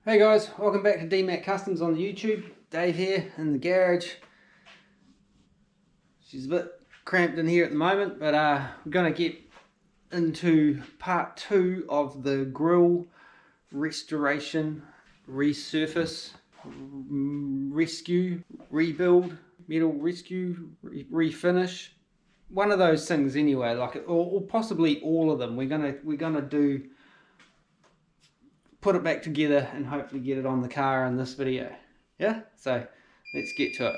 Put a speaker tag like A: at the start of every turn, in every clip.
A: Hey guys, welcome back to DMAC Customs on the YouTube. Dave here in the garage. She's a bit cramped in here at the moment, but we're going to get into part 2 of the grill restoration, resurface, rescue, rebuild, metal rescue, refinish. One of those things anyway, like or possibly all of them. We're gonna do. Put it back together and hopefully get it on the car in this video. Yeah, so let's get to it.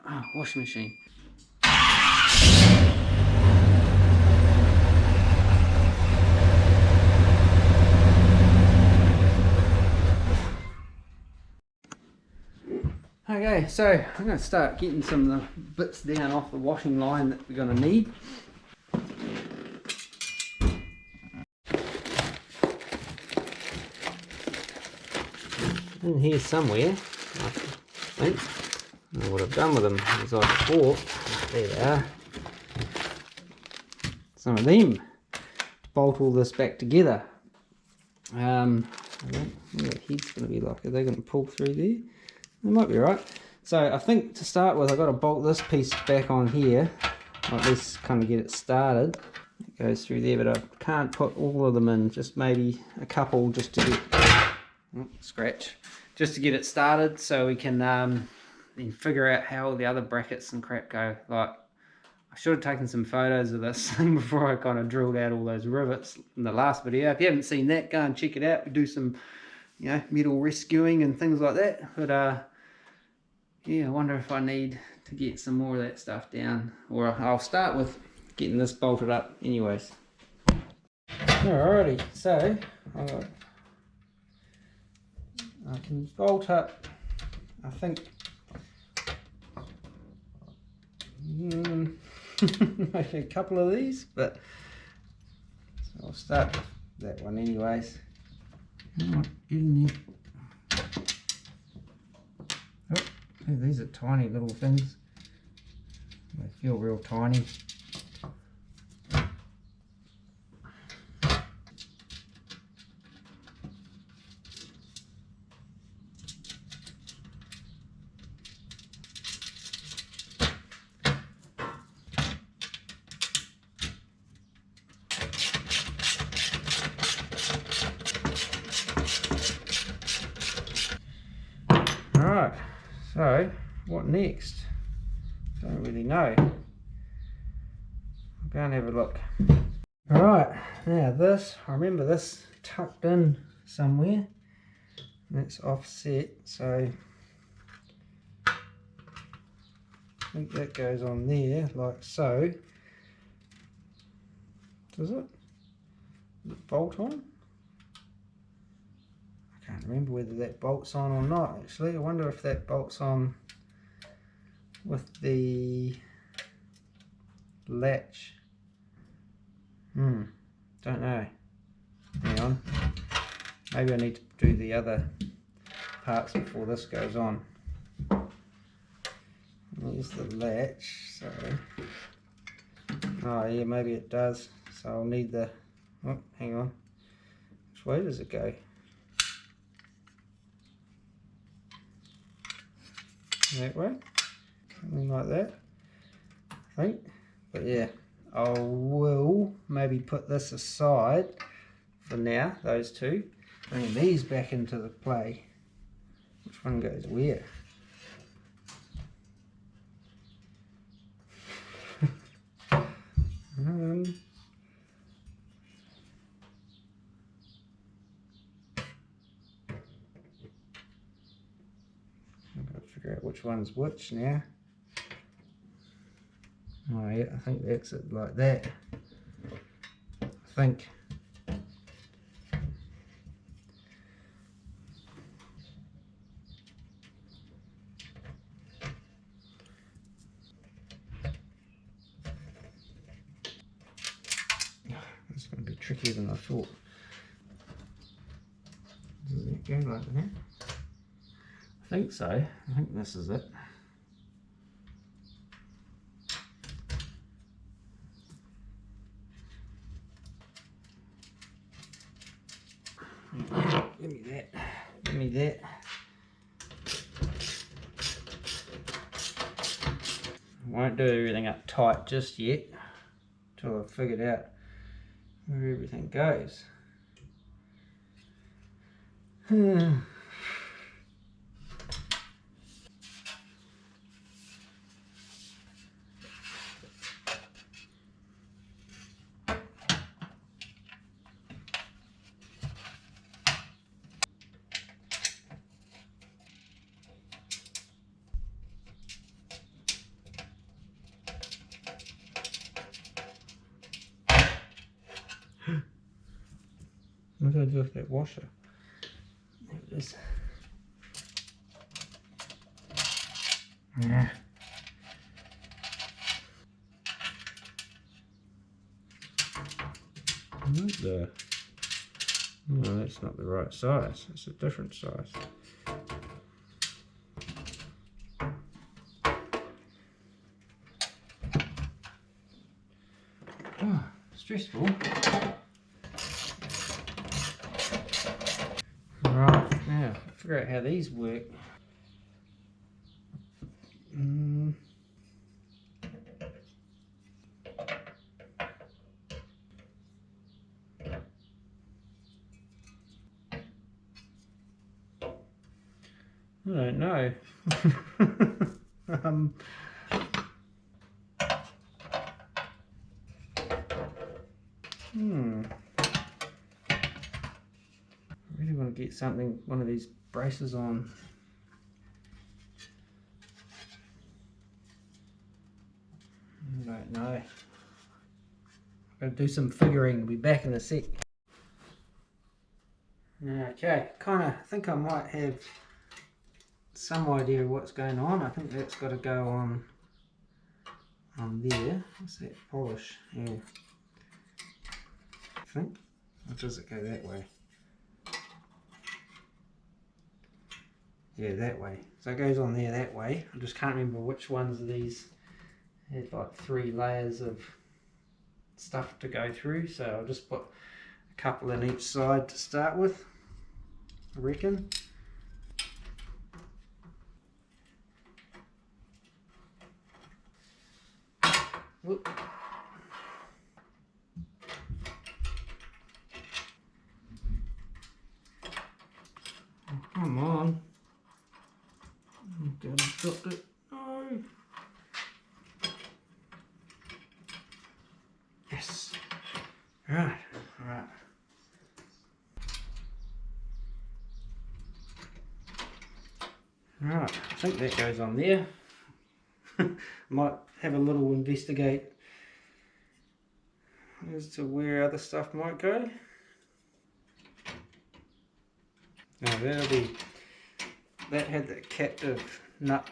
A: Oh, washing machine. Okay, so I'm going to start getting some of the bits down off the washing line that we're going to need. In here somewhere, I think. What I've done with them is I bought, there they are, some of them. Bolt all this back together. I don't know what the head's going to be like. Are they going to pull through there? They might be right. So I think to start with, I've got to bolt this piece back on here, or at least kind of get it started. It goes through there, but I can't put all of them in, just maybe a couple just to get, scratch, just to get it started, so we can then figure out how all the other brackets and crap go. Like, I should have taken some photos of this thing before I kind of drilled out all those rivets in the last video. If you haven't seen that, go and check it out. We do some, you know, metal rescuing and things like that. But yeah, I wonder if I need to get some more of that stuff down, or I'll start with getting this bolted up anyways. Alrighty, so I can bolt up, I think, maybe a couple of these, but so I'll start with that one anyways. Get in there. Oh, these are tiny little things. They feel real tiny. Alright, so what next? Don't really know. I'll go and have a look. Alright, now this, I remember this tucked in somewhere. That's offset, so I think that goes on there like so. Does it? Does it bolt on? I can't remember whether that bolts on or not actually. I wonder if that bolts on with the latch. Don't know. Hang on. Maybe I need to do the other parts before this goes on. There's the latch, so oh yeah, maybe it does. So I'll need the, oh, hang on. Which way does it go? That way, something like that, I think. But yeah, I will maybe put this aside for now, those two. Bring these back into the play. Which one goes where? Figure out which one's which now. Oh yeah, I think that's it, like that. I think. It's going to be trickier than I thought. Does it go like that? I think so. I think this is it. Give me that. give me that. Won't do everything up tight just yet until I've figured out where everything goes. What did I do with that washer? There it is. Yeah. What the? No, that's not the right size. It's a different size. Oh, stressful. Right, now figure out how these work. I don't know. I really want to get something, one of these braces on. I don't know. I'm going to do some figuring. I'll be back in a sec. Okay, kind of think I might have some idea of what's going on. I think that's got to go on there. What's that? Polish. Yeah. I think. Or does it go that way? Yeah, that way. So it goes on there that way. I just can't remember which ones of these had like 3 layers of stuff to go through. So I'll just put a couple in each side to start with, I reckon. Whoop. Oh, come on. Okay, I dropped it. No. Yes. Right. Right. Right. I think that goes on there. Might have a little investigate as to where other stuff might go. Now that had the captive nut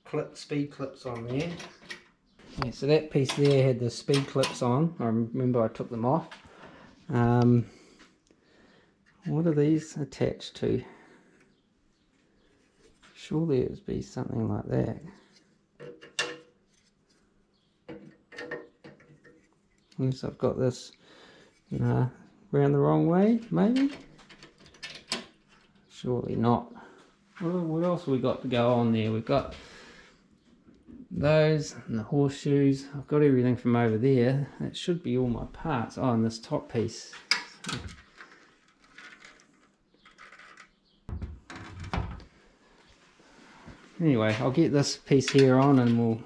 A: clip, speed clips on there. Yeah, so that piece there had the speed clips on. I remember I took them off. What are these attached to? Surely it would be something like that. Unless I've got this round the wrong way, maybe? Surely not. What else have we got to go on there? We've got those and the horseshoes. I've got everything from over there. That should be all my parts. Oh, and this top piece. Anyway, I'll get this piece here on and we'll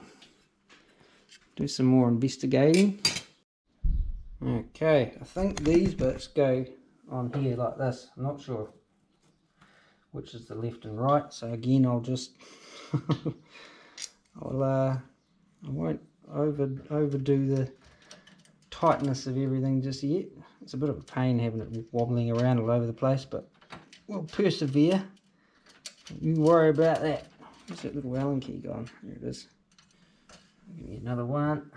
A: do some more investigating. Okay, I think these bits go on here like this. I'm not sure which is the left and right, so again I'll just I won't overdo the tightness of everything just yet. It's a bit of a pain having it wobbling around all over the place, but we'll persevere. You worry about that. Where's that little Allen key gone? There it is. Give me another one.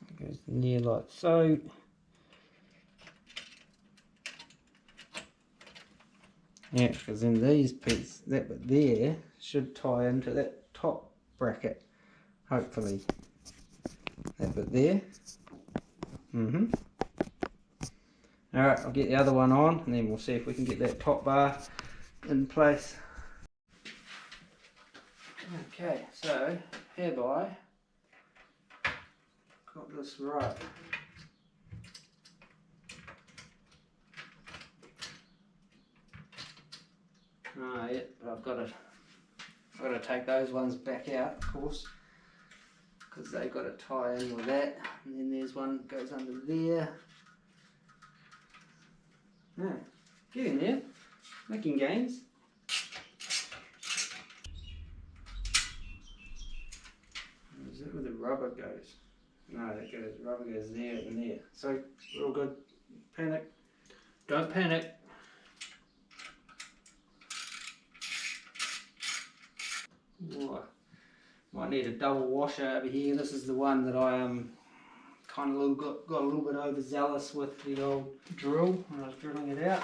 A: It goes near like so. Yeah, because in these pieces, that bit there should tie into that top bracket, hopefully. That bit there. Alright, I'll get the other one on and then we'll see if we can get that top bar in place. Okay, so hereby got this right. Oh yeah, but I've got to take those ones back out, of course, because they've got to tie in with that. And then there's one that goes under there. Yeah, getting there, making gains. Is that where the rubber goes? No, rubber goes there and there. So we're all good. Panic. Don't panic. Oh, might need a double washer over here. This is the one that I kind of got a little bit overzealous with the old drill when I was drilling it out.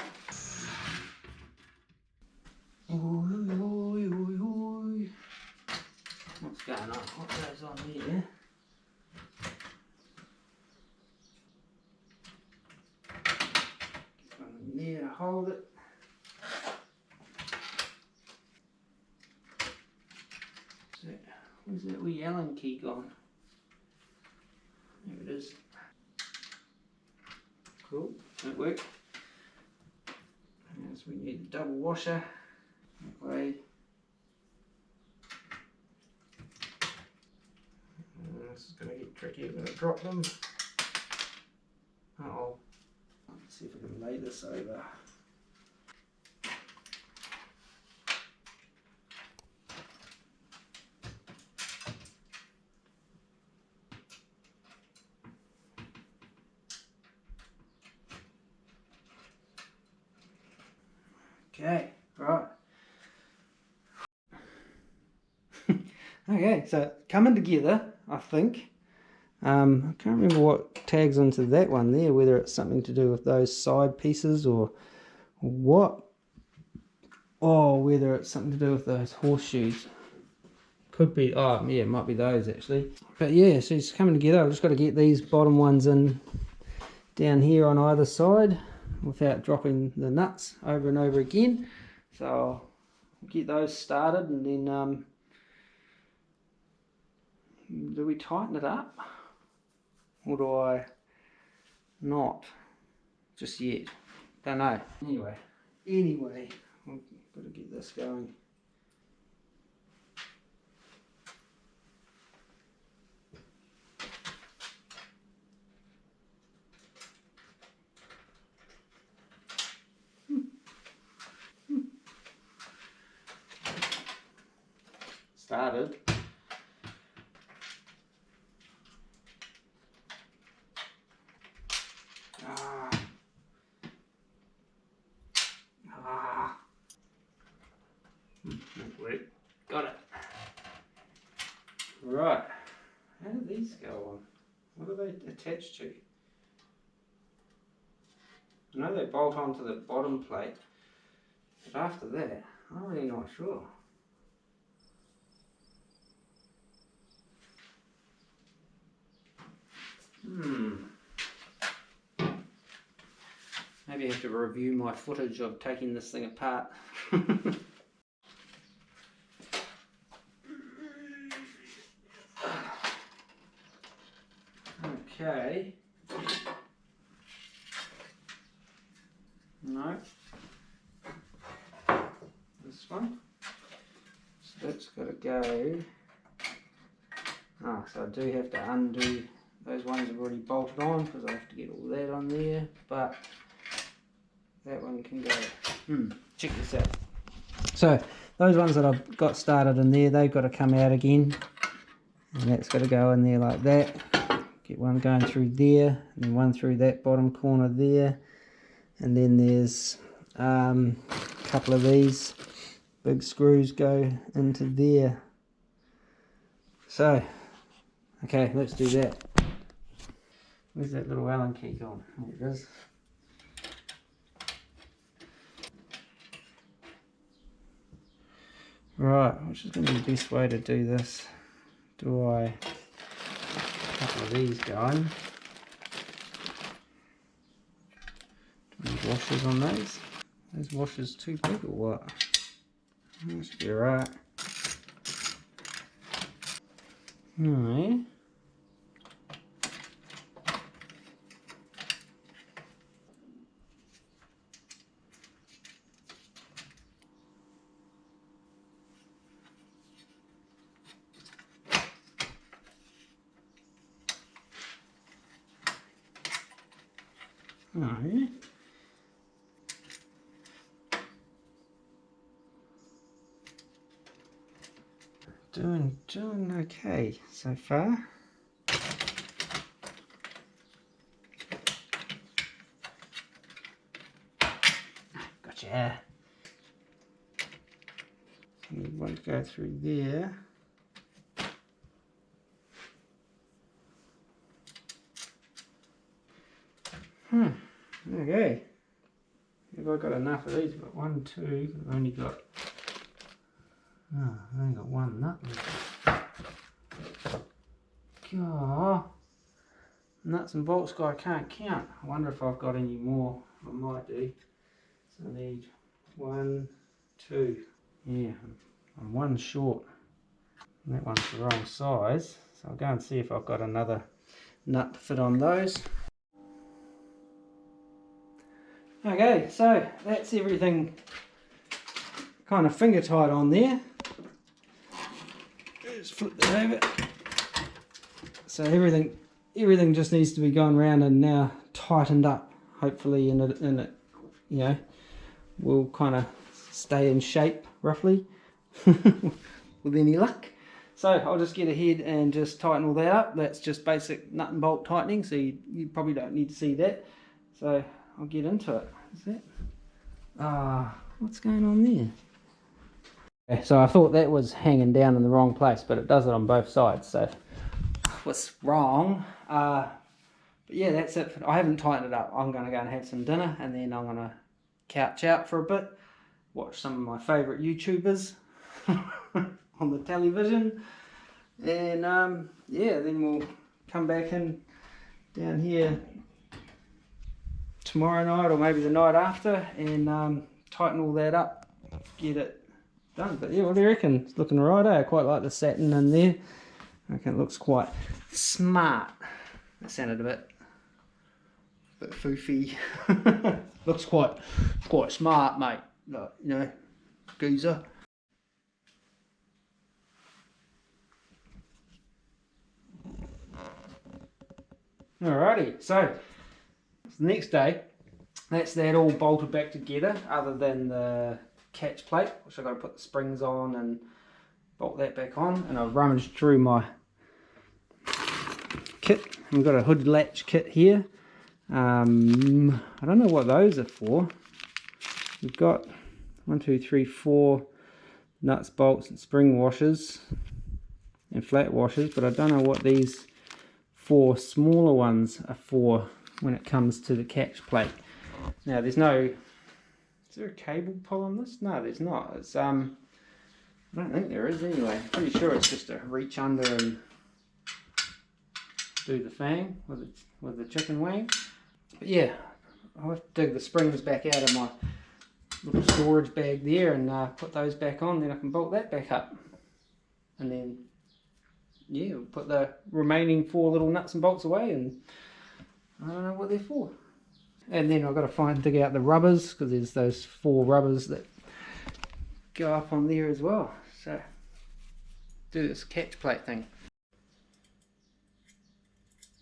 A: What's going on? What goes on here? Get one in there to hold it. So, where's that wee Allen key gone? There it is. Cool, that worked. Yes, we need a double washer. That way. This is going to get tricky. I'm going to drop them. Uh-oh. Let's see if we can lay this over. Okay, right. Okay, so coming together, I think. I can't remember what tags onto that one there, whether it's something to do with those side pieces or what, or whether it's something to do with those horseshoes. Could be, oh yeah, it might be those actually. But yeah, so it's coming together. I've just got to get these bottom ones in down here on either side without dropping the nuts over and over again. So I'll get those started, and then do we tighten it up or do I not just yet? Don't know. Anyway, I've got to get this going. Started. That worked. Got it. Right. How do these go on? What are they attached to? I know they bolt onto the bottom plate, but after that, I'm really not sure. Maybe I have to review my footage of taking this thing apart. Okay. No. This one. So that's got to go. So I do have to undo those ones I've already bolted on because I have to get all that on there, but that one can go. Check this out. So those ones that I've got started in there, they've got to come out again, and that's got to go in there like that. Get one going through there, and then one through that bottom corner there, and then there's a couple of these big screws go into there. So okay, let's do that. Where's that little Allen key gone? There it is. Right, which is going to be the best way to do this? Do I a couple of these going? Do we need washers on those? Those washers too big or what? That should be right. Alright. Alright. Doing okay so far. Gotcha. We won't go through there. Okay. Have I got enough of these? But 1, 2. I've only got. Oh, I've only got one nut left. God. Nuts and bolts guy can't count. I wonder if I've got any more. I might do. So I need 1, 2. Yeah, I'm one short. And that one's the wrong size. So I'll go and see if I've got another nut to fit on those. Okay, so that's everything kind of finger tight on there. Just flip that over. So everything just needs to be gone round and now tightened up. Hopefully in it you know, will kind of stay in shape roughly with any luck. So I'll just get ahead and just tighten all that up. That's just basic nut and bolt tightening, so you probably don't need to see that. So I'll get into it. Is that? What's going on there? Okay, so I thought that was hanging down in the wrong place, but it does it on both sides. So what's wrong? But yeah, that's it. I haven't tightened it up. I'm going to go and have some dinner, and then I'm going to couch out for a bit, watch some of my favourite YouTubers on the television, and yeah, then we'll come back in down here tomorrow night or maybe the night after and tighten all that up, get it done. But yeah, what do you reckon? It's looking alright, eh? I quite like the satin in there. I reckon it looks quite smart. That sounded a bit foofy. Looks quite smart, mate. Like, you know, geezer. Alrighty, so the next day, that's that all bolted back together, other than the catch plate, which I've got to put the springs on and bolt that back on. And I've rummaged through my kit. I've got a hood latch kit here. I don't know what those are for. We've got 1, 2, 3, 4 nuts, bolts, and spring washers and flat washers, but I don't know what these 4 smaller ones are for when it comes to the catch plate. Now there's no, is there a cable pull on this? No, there's not. It's I don't think there is anyway. Pretty sure it's just to reach under and do the fang with the chicken wing. But yeah, I'll have to dig the springs back out of my little storage bag there and put those back on, then I can bolt that back up. And then yeah, we'll put the remaining 4 little nuts and bolts away, and I don't know what they're for. And then I've got to dig out the rubbers, because there's those 4 rubbers that go up on there as well. So do this catch plate thing.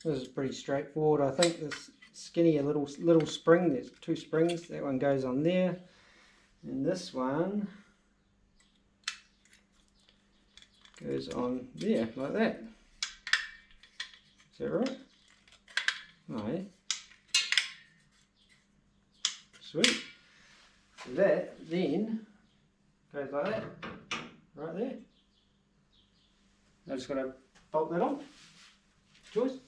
A: This is pretty straightforward. I think this skinny little spring, there's 2 springs, that one goes on there, and this one goes on there, like that. Is that right? Oh, yeah. Sweet. So that then goes like that, right there. I just got to bolt that on. Choice.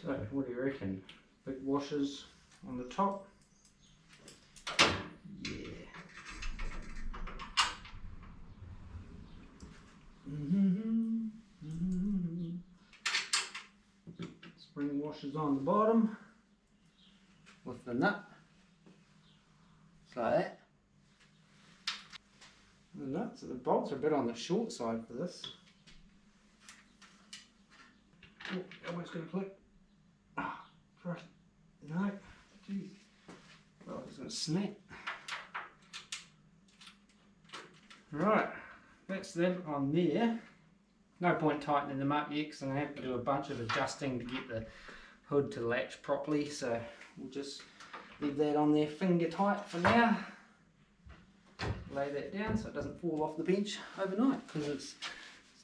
A: So, what do you reckon? Big washers on the top. Yeah. Spring washers on the bottom with the nut. Just like that. Right, so the bolts are a bit on the short side for this. Oh, almost going to click. Ah, Christ. No, geez. Oh, it's going to snap. Right, that's them on there. No point tightening them up yet because I'm going to have to do a bunch of adjusting to get the hood to latch properly, so we'll just leave that on there finger tight for now. Lay that down so it doesn't fall off the bench overnight because it's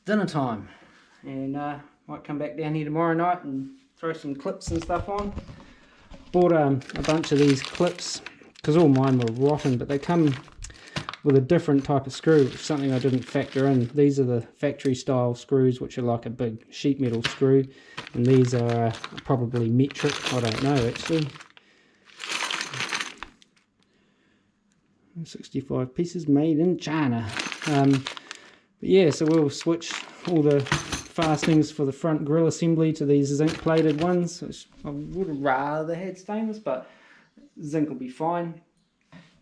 A: dinner time, and might come back down here tomorrow night and throw some clips and stuff on. Bought a bunch of these clips because all mine were rotten, but they come with a different type of screw, which is something I didn't factor in. These are the factory style screws, which are like a big sheet metal screw, and these are probably metric, I don't know actually. 65 pieces made in China. But yeah, so we'll switch all the fastenings for the front grille assembly to these zinc plated ones, which I would have rather had stainless, but zinc will be fine.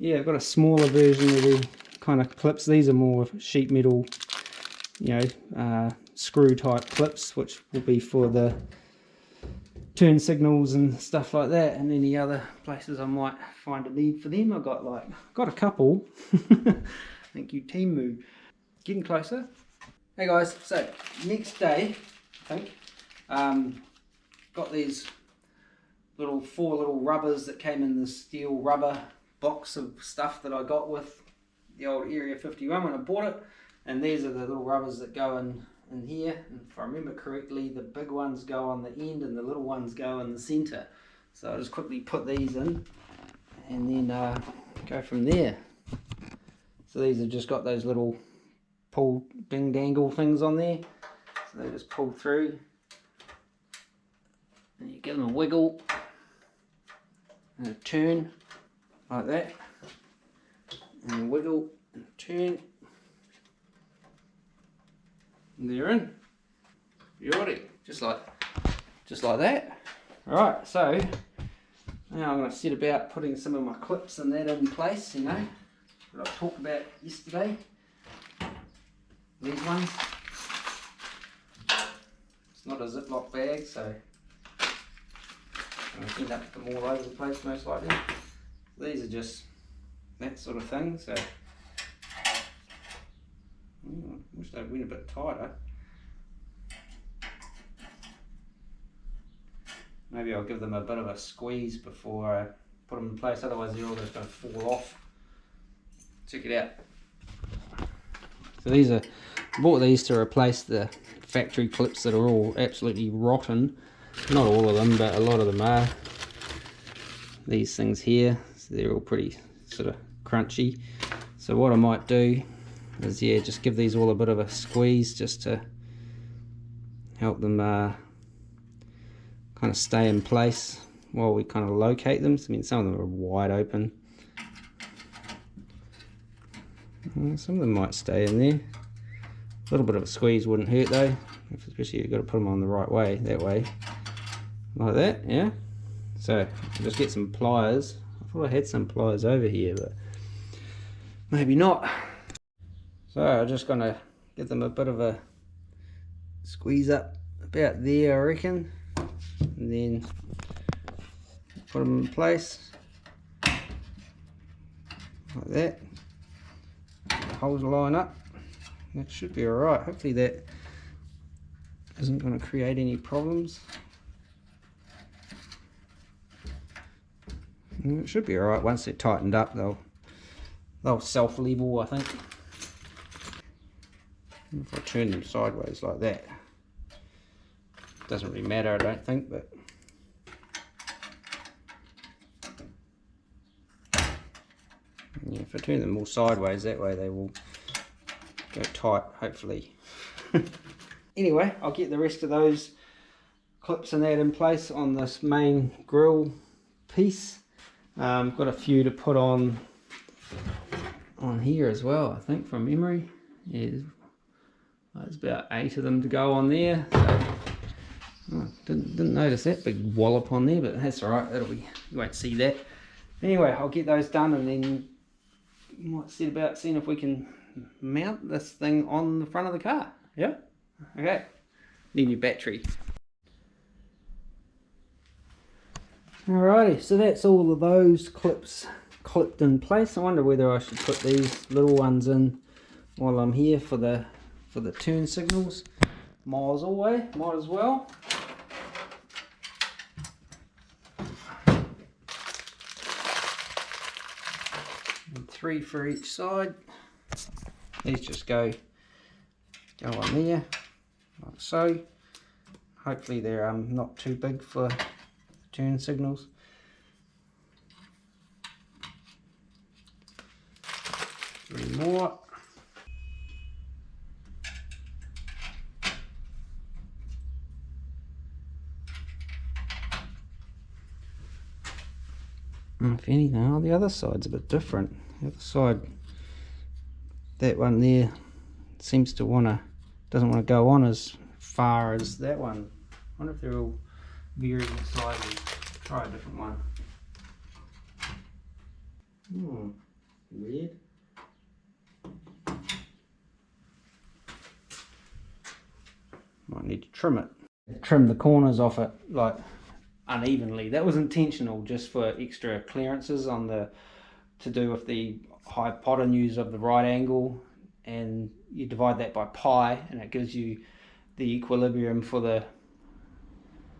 A: Yeah, I've got a smaller version of the kind of clips. These are more sheet metal, you know, screw type clips, which will be for the turn signals and stuff like that, and any other places I might find a need for them. I've got a couple. Thank you, Timu. Getting closer. Hey guys, so next day, I think, got these four little rubbers that came in the steel rubber box of stuff that I got with the old Area 51 when I bought it, and these are the little rubbers that go in here, and if I remember correctly, the big ones go on the end and the little ones go in the center. So I'll just quickly put these in and then go from there. So these have just got those little pull ding dangle things on there, so they just pull through and you give them a wiggle and a turn like that, and a wiggle and a turn, and they're in. Beauty, just like that. Alright, so now I'm going to set about putting some of my clips and that in place, you know, that I talked about yesterday. These ones. It's not a Ziploc bag, so I'm going to end up with them all over the place most likely. These are just that sort of thing, so I wish they went a bit tighter. Maybe I'll give them a bit of a squeeze before I put them in place, otherwise they're all just going to fall off. Check it out. So these are, I bought these to replace the factory clips that are all absolutely rotten. Not all of them, but a lot of them are. These things here, so they're all pretty sort of crunchy. So what I might do is, yeah, just give these all a bit of a squeeze just to help them kind of stay in place while we kind of locate them. So, I mean, some of them are wide open. Some of them might stay in there. A little bit of a squeeze wouldn't hurt though, especially you've got to put them on the right way, that way, like that, yeah. So I'll just get some pliers. I thought I had some pliers over here, but maybe not. So I'm just going to give them a bit of a squeeze up about there, I reckon, and then put them in place like that. The holes line up. That should be alright. Hopefully that isn't going to create any problems. And it should be alright. Once they're tightened up, they'll self-level, I think. If I turn them sideways like that, doesn't really matter, I don't think, but yeah, if I turn them all sideways, that way they will go tight, hopefully. Anyway, I'll get the rest of those clips and that in place on this main grill piece. Got a few to put on here as well, I think, from memory. Yeah, there's about 8 of them to go on there. So, oh, didn't notice that big wallop on there, but that's alright. You won't see that. Anyway, I'll get those done and then might set about seeing if we can mount this thing on the front of the car. Yeah? Okay. Need your battery. Alrighty, so that's all of those clips clipped in place. I wonder whether I should put these little ones in while I'm here for the turn signals. Might as well. And 3 for each side. These just go on there, like so. Hopefully they're not too big for turn signals. Three more. If anything, oh, the other side's a bit different. The other side, that one there seems to doesn't want to go on as far as that one. I wonder if they're all varying sizes. Try a different one. Weird. Might need to trim it. Trim the corners off it like unevenly. That was intentional, just for extra clearances on to do with the hypotenuse of the right angle, and you divide that by pi and it gives you the equilibrium for the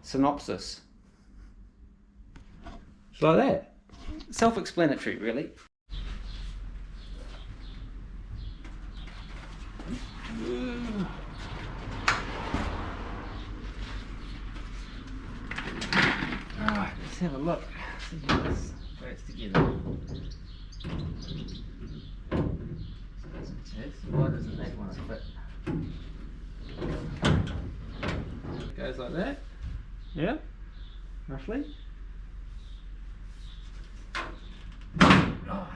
A: synopsis. It's like that. Self-explanatory, really. Alright, let's have a look. See how this works together. Why doesn't that one fit? It goes like that. Yeah, roughly. Oh,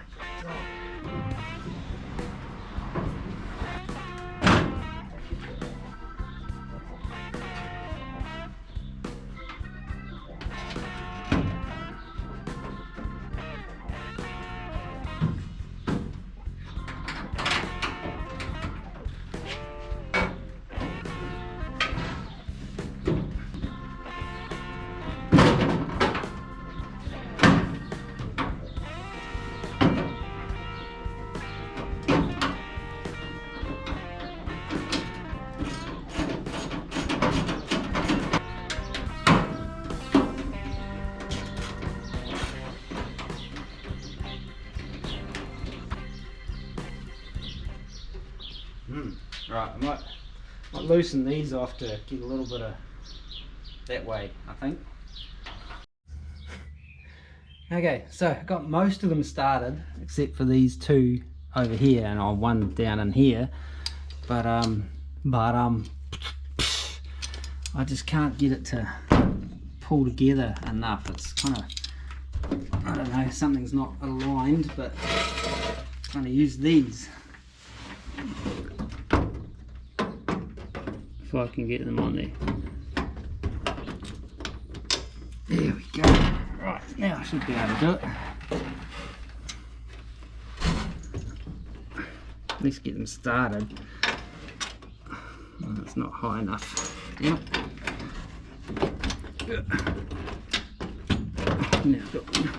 A: right, I might loosen these off to get a little bit of that way, I think. Okay, so I got most of them started except for these two over here and one down in here, but I just can't get it to pull together enough. It's kind of, I don't know, something's not aligned, but I'm going to use these if I can get them on there. There we go. Right, now I should be able to do it. At least get them started. Oh, it's not high enough. Yep. Now I've got one.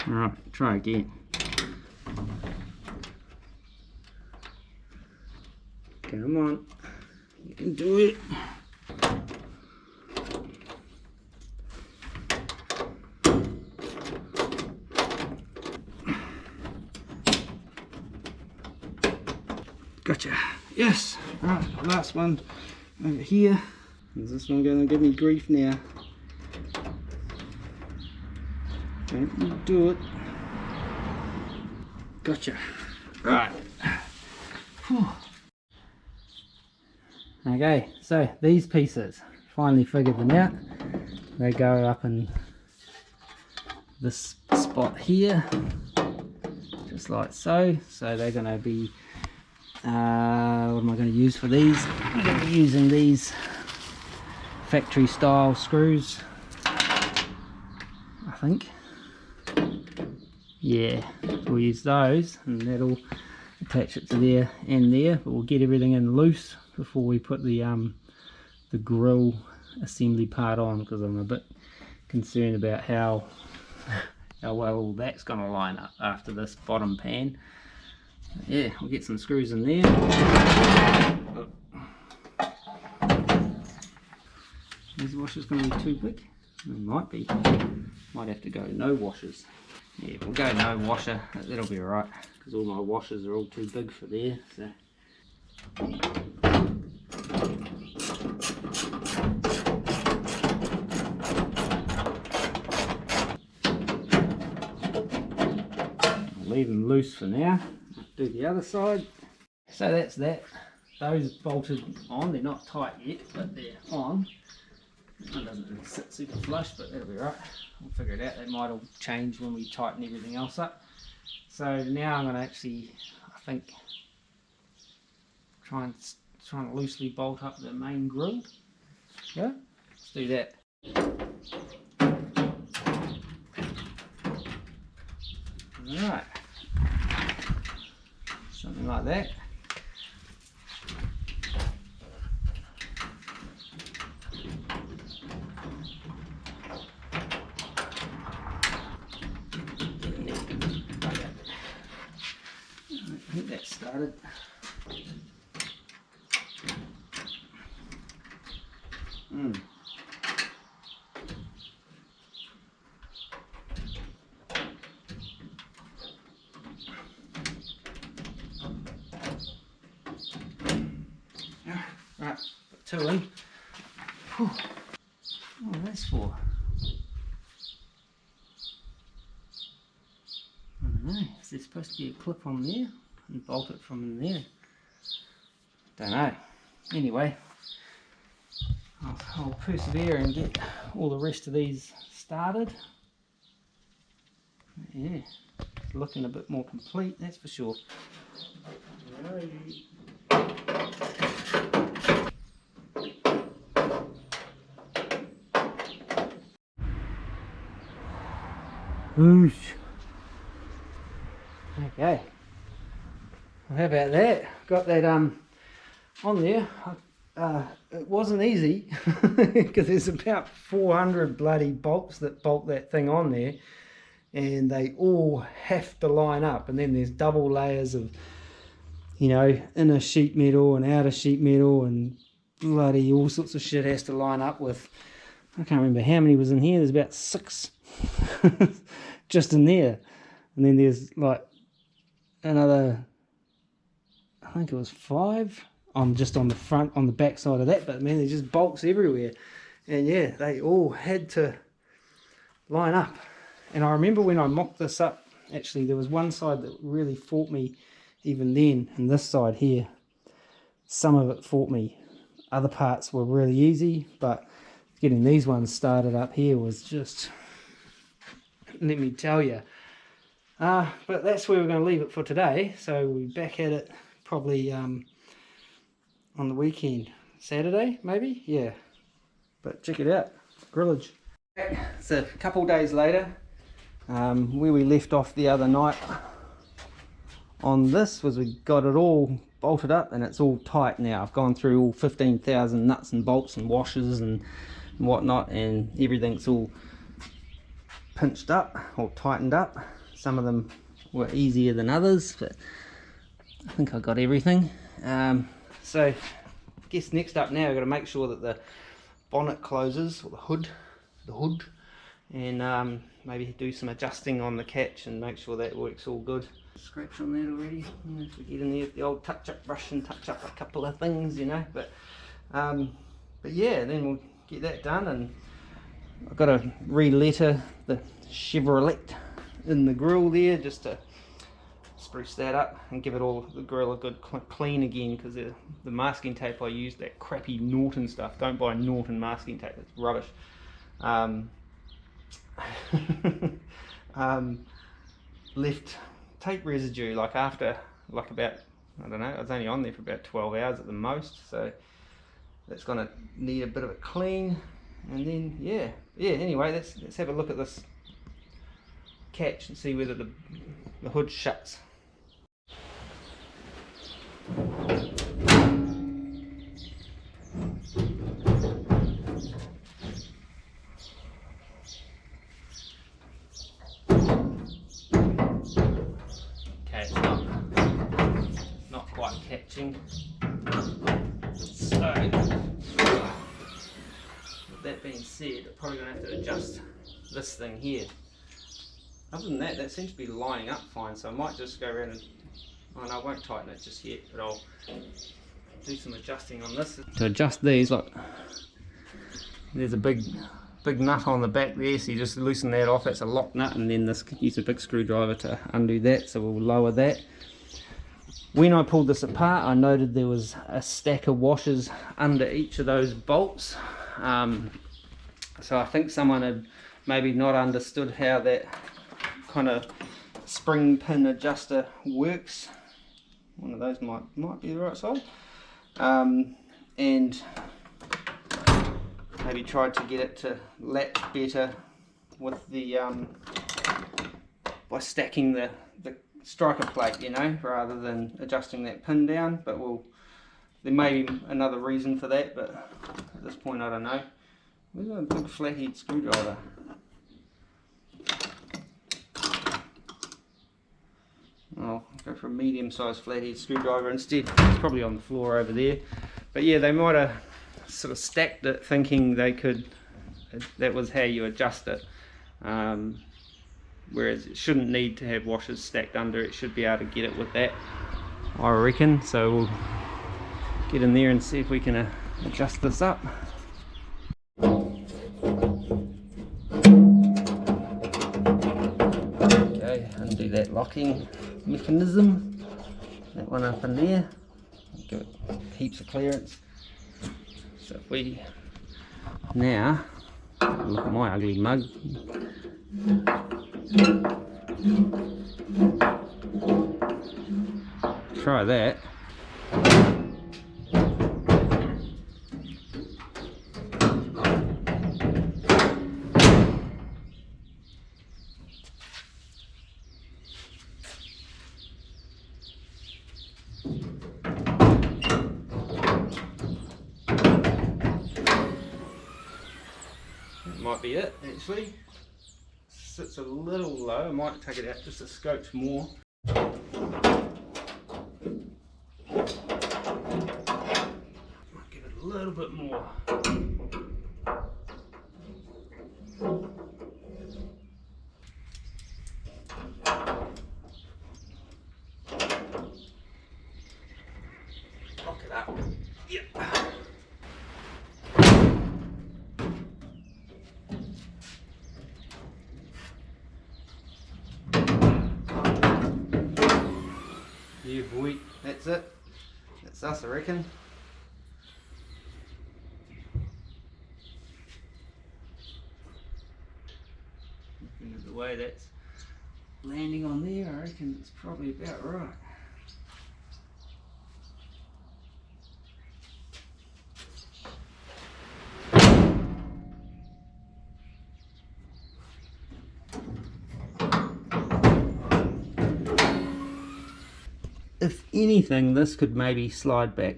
A: Alright, try again. Come on, you can do it. Gotcha. Yes. Alright, last one over here. Is this one going to give me grief now? Don't you do it. Gotcha. Right. Whew. Okay, so these pieces, finally figured them out. They go up in this spot here, just like so. So they're going to be What am I going to use for these? I'm going to be using these factory style screws, I think. Yeah, we'll use those, and that'll attach it to there and there, but we'll get everything in loose before we put the grill assembly part on, because I'm a bit concerned about how well that's going to line up after this bottom pan. Yeah, we'll get some screws in there. These washers going to be too big? They might be. Might have to go no washers. Yeah, we'll go no washer. That'll be alright, because all my washers are all too big for there. So. I'll leave them loose for now. Do the other side. So that's that. Those bolted on. They're not tight yet, but they're on. It doesn't really sit super flush, but that'll be right. We'll figure it out. That might all change when we tighten everything else up. So now I'm going to actually, I think, try and loosely bolt up the main grill. Yeah, let's do that. Alright, something like that. I think that started. Right, put two in. Whew. What is this for? I don't know. Is there supposed to be a clip on there and bolt it from in there? Don't know. Anyway, I'll persevere and get all the rest of these started. Yeah, it's looking a bit more complete, that's for sure. Oosh. Okay. Well, how about that? Got that on there. It wasn't easy because there's about 400 bloody bolts that bolt that thing on there, and they all have to line up, and then there's double layers of, you know, inner sheet metal and outer sheet metal, and bloody all sorts of shit has to line up with. I can't remember how many was in here. There's about 6 just in there, and then there's like another, I think it was 5 on just on the front, on the back side of that. But man, there's just bolts everywhere, and yeah, they all had to line up. And I remember when I mocked this up, actually there was one side that really fought me even then, and this side here, some of it fought me. Other parts were really easy, but getting these ones started up here was just, let me tell you. But that's where we're going to leave it for today. So we'll be back at it probably on the weekend, Saturday maybe, yeah. But check it out, grillage. So a couple days later, where we left off the other night on this was we got it all bolted up, and it's all tight now. I've gone through all 15,000 nuts and bolts and washers and whatnot, and everything's all pinched up or tightened up. Some of them were easier than others, but I think I got everything. So I guess next up now we've got to make sure that the bonnet closes, or the hood, and maybe do some adjusting on the catch and make sure that works all good. Scratch on that already. If we get in there with the old touch-up brush and touch up a couple of things, you know. But yeah, then we'll get that done, and I've got to re-letter the Chevrolet in the grill there just to spruce that up and give it all the grill a good clean again, because the masking tape I used, that crappy Norton stuff. Don't buy Norton masking tape, it's rubbish. Left tape residue, like after about I don't know, I was only on there for about 12 hours at the most, so that's going to need a bit of a clean. And then yeah, anyway, let's have a look at this catch and see whether the hood shuts. Okay, it's not quite catching. So with that being said, I'm probably going to have to adjust this thing here. Other than that, that seems to be lining up fine, so I might just go around and, oh no, I won't tighten it just yet, but I'll do some adjusting on this. To adjust these, look, there's a big nut on the back there, so you just loosen that off. That's a lock nut, and then this, use a big screwdriver to undo that, so we'll lower that. When I pulled this apart, I noted there was a stack of washers under each of those bolts, so I think someone had maybe not understood how that kind of spring pin adjuster works. One of those might be the right size, and maybe tried to get it to latch better with the by stacking the striker plate, you know, rather than adjusting that pin down. But there may be another reason for that, but at this point I don't know. Where's a big flathead screwdriver? I'll go for a medium-sized flathead screwdriver instead. It's probably on the floor over there. But yeah, they might have sort of stacked it thinking they could, that was how you adjust it. Whereas it shouldn't need to have washers stacked under it, should be able to get it with that, I reckon. So we'll get in there and see if we can adjust this up. Okay, undo that locking mechanism, that one up in there, give it heaps of clearance. So if we now look at my ugly mug, try that. Might be it actually. Sits a little low. I might take it out just a scotch more. Might give it a little bit more. Lock it up. Yep. Yeah boy, that's it. That's us, I reckon. Looking at the way that's landing on there, I reckon it's probably about right. If anything, this could maybe slide back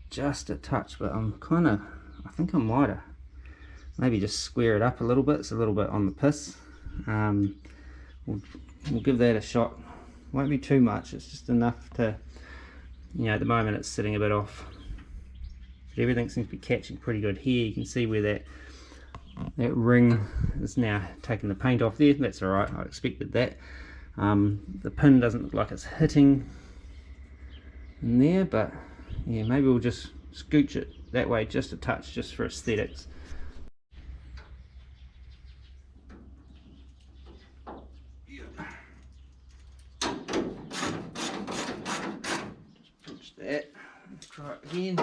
A: just a touch, but I think I might have maybe just square it up a little bit. It's a little bit on the piss. We'll give that a shot. Won't be too much, it's just enough to, you know, at the moment it's sitting a bit off. But everything seems to be catching pretty good here. You can see where that ring is now taking the paint off there. That's alright, I expected that. The pin doesn't look like it's hitting in there, but yeah, maybe we'll just scooch it that way just a touch, just for aesthetics. Just pinch that, let's try it again.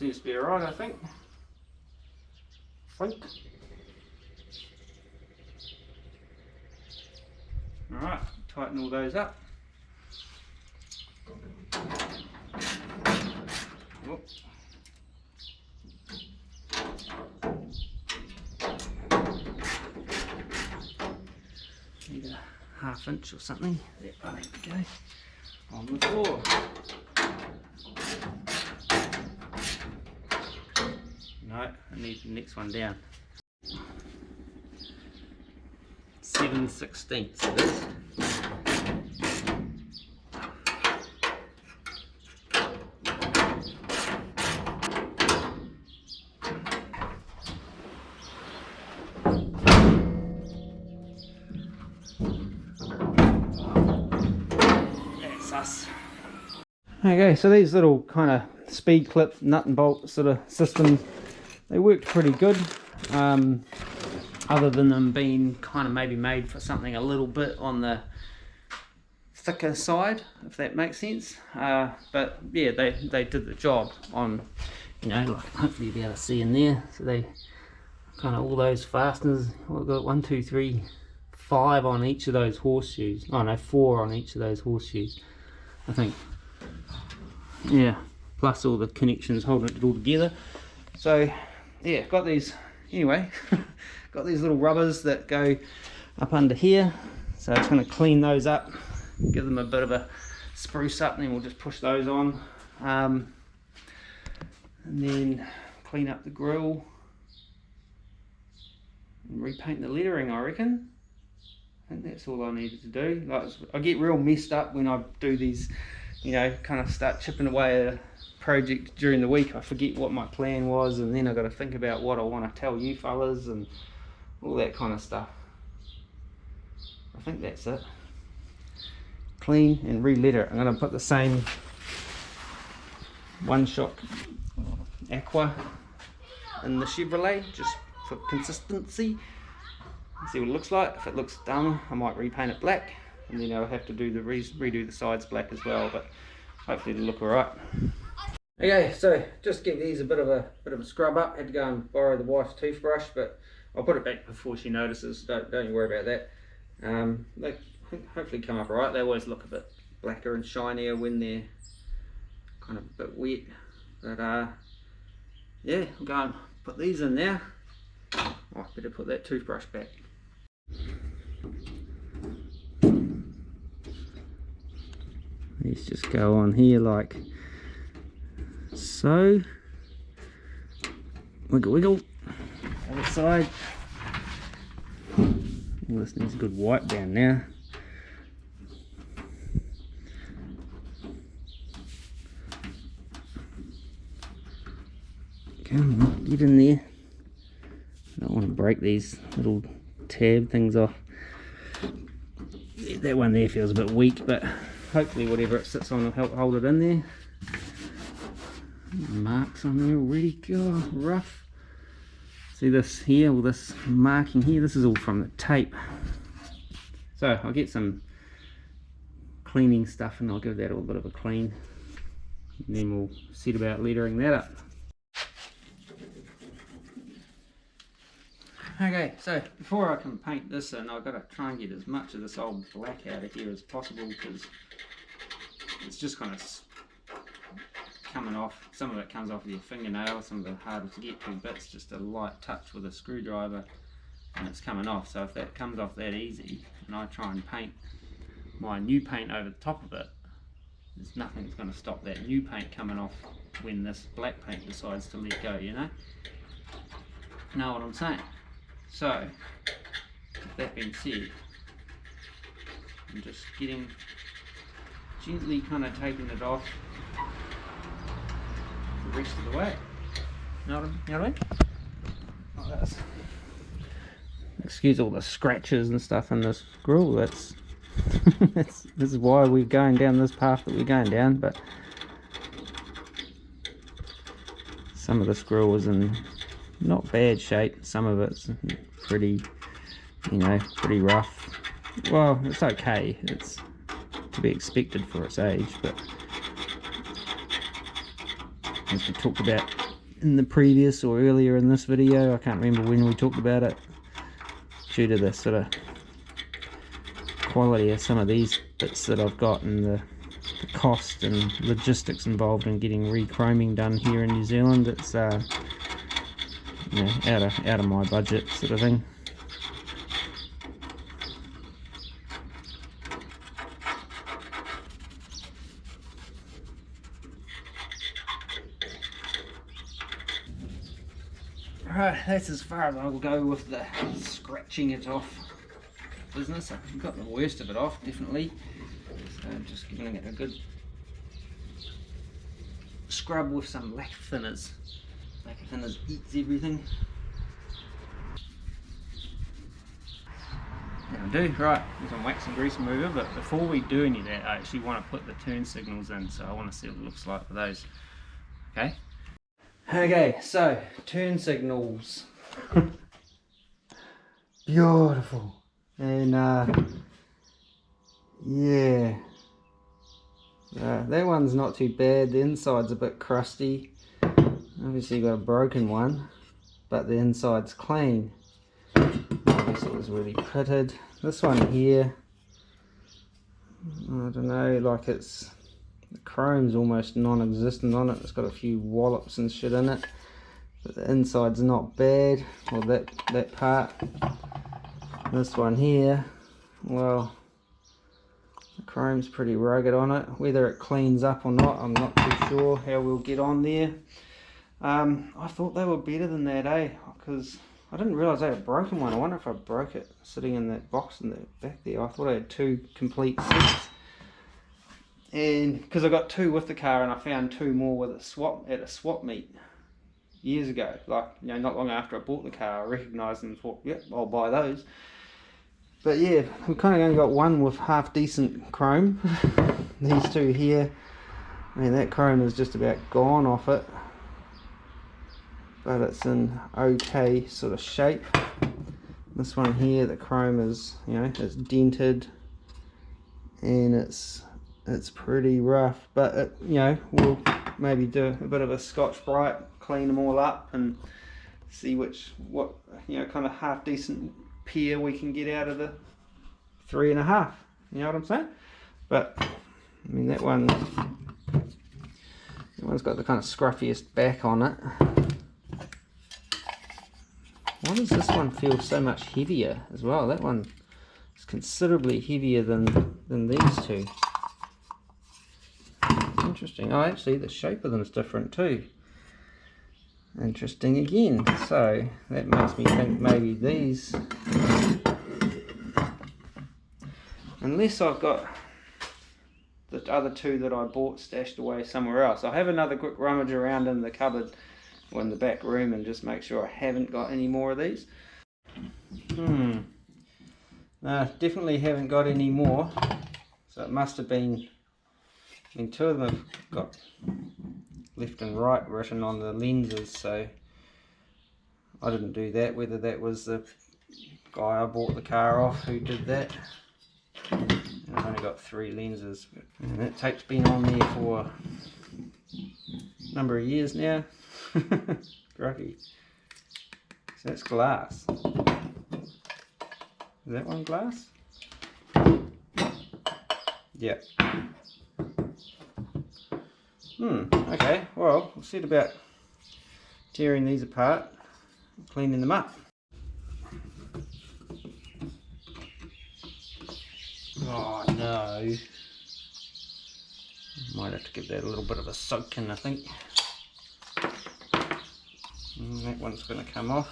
A: seems to be alright, I think. Alright, tighten all those up. Whoop. Need a ½ inch or something. There we go. On the floor. No, I need the next one down. 7/16 it is. That's us. Okay, so these little kind of speed clip nut and bolt sort of systems, they worked pretty good, other than them being kind of maybe made for something a little bit on the thicker side, if that makes sense. But yeah, they did the job on, you know, like hopefully you'll be able to see in there. So they kind of all those fasteners, we've got 1, 2, 3, 5 on each of those horseshoes. Oh no, 4 on each of those horseshoes, I think. Yeah, plus all the connections holding it all together. So yeah, got these anyway. Got these little rubbers that go up under here, so it's going to clean those up, give them a bit of a spruce up, and then we'll just push those on, and then clean up the grill and repaint the lettering, I reckon. I think that's all I needed to do. Like, I get real messed up when I do these, you know, kind of start chipping away at a project during the week. I forget what my plan was, and then I've got to think about what I want to tell you fellas and all that kind of stuff. I think that's it. Clean and re-letter. I'm going to put the same one-shot aqua in the Chevrolet just for consistency. See what it looks like. If it looks dumb, I might repaint it black, and then I'll have to do the redo the sides black as well, but hopefully it'll look alright. Okay, so just give these a bit of a scrub up. Had to go and borrow the wife's toothbrush, but I'll put it back before she notices. Don't you worry about that. They hopefully come up alright. They always look a bit blacker and shinier when they're kind of a bit wet. But yeah, I'll go and put these in there. Oh, I better put that toothbrush back. These just go on here like so. Wiggle wiggle. Other side. Well, this needs a good wipe down now. Come on, get in there. I don't want to break these little tab things off. That one there feels a bit weak, but hopefully whatever it sits on will help hold it in there. Marks on there already. God, rough. See this here, all this marking here, this is all from the tape. So I'll get some cleaning stuff and I'll give that a little bit of a clean. And then we'll set about lettering that up. Okay, so before I can paint this in, I've got to try and get as much of this old black out of here as possible, because it's just kind of coming off. Some of it comes off with your fingernail, some of it harder to get to bits, just a light touch with a screwdriver and it's coming off. So if that comes off that easy and I try and paint my new paint over the top of it, there's nothing that's going to stop that new paint coming off when this black paint decides to let go, you know what I'm saying? So with that being said, I'm just gently kind of taking it off the rest of the way. You know what I mean? Like this. Excuse all the scratches and stuff in this grill. That's this is why we're going down this path that we're going down. But some of this grill is in not bad shape. Some of it's pretty, pretty rough. Well, it's okay. It's to be expected for its age, but as we talked about in the previous or earlier in this video. I can't remember when we talked about it, due to the sort of quality of some of these bits that I've got and the cost and logistics involved in getting re-chroming done here in New Zealand. It's you know, out of my budget sort of thing. Right, that's as far as I will go with the scratching it off business. I've got the worst of it off, definitely. So I'm just giving it a good scrub with some lacquer thinners. Lacquer thinners eats everything. That'll do. Right, there's some wax and grease remover, but before we do any of that, I actually want to put the turn signals in, so I want to see what it looks like for those. Okay? Okay, so turn signals. Beautiful. And yeah, that one's not too bad. The inside's a bit crusty. Obviously you got a broken one, but the inside's clean. Obviously it was really pitted. This one here, I don't know, like it's, the chrome's almost non-existent on it. It's got a few wallops and shit in it, but the inside's not bad. Well, that part. This one here, well, the chrome's pretty rugged on it. Whether it cleans up or not, I'm not too sure how we'll get on there. I thought they were better than that, because I didn't realise I had a broken one. I wonder if I broke it sitting in that box in the back there. I thought I had two complete sets. And because I got two with the car, and I found two more with at a swap meet years ago, like, you know, not long after I bought the car. I recognised them and thought, yep, I'll buy those. But yeah, we've kind of only got one with half decent chrome. These two here, I mean, that chrome is just about gone off it, but it's in okay sort of shape. This one here, the chrome is, you know, it's dented and it's pretty rough, but it, you know, we'll maybe do a bit of a Scotch-Brite, clean them all up and see what, you know, kind of half decent pair we can get out of the 3.5, you know what I'm saying? But I mean, that one's got the kind of scruffiest back on it. Why does this one feel so much heavier as well? That one is considerably heavier than these two. Interesting. Oh, actually the shape of them is different too. Interesting again. So that makes me think maybe these, unless I've got the other two that I bought stashed away somewhere else. I'll have another quick rummage around in the cupboard or in the back room and just make sure I haven't got any more of these. No, definitely haven't got any more. So it must have been, I mean, two of them have got left and right written on the lenses, so I didn't do that. Whether that was the guy I bought the car off who did that. And I've only got 3 lenses, and that tape's been on there for a number of years now. Crikey. So that's glass. Is that one glass? Yeah. Okay, well, we'll see about tearing these apart and cleaning them up. Oh no. Might have to give that a little bit of a soak in, I think. And that one's going to come off.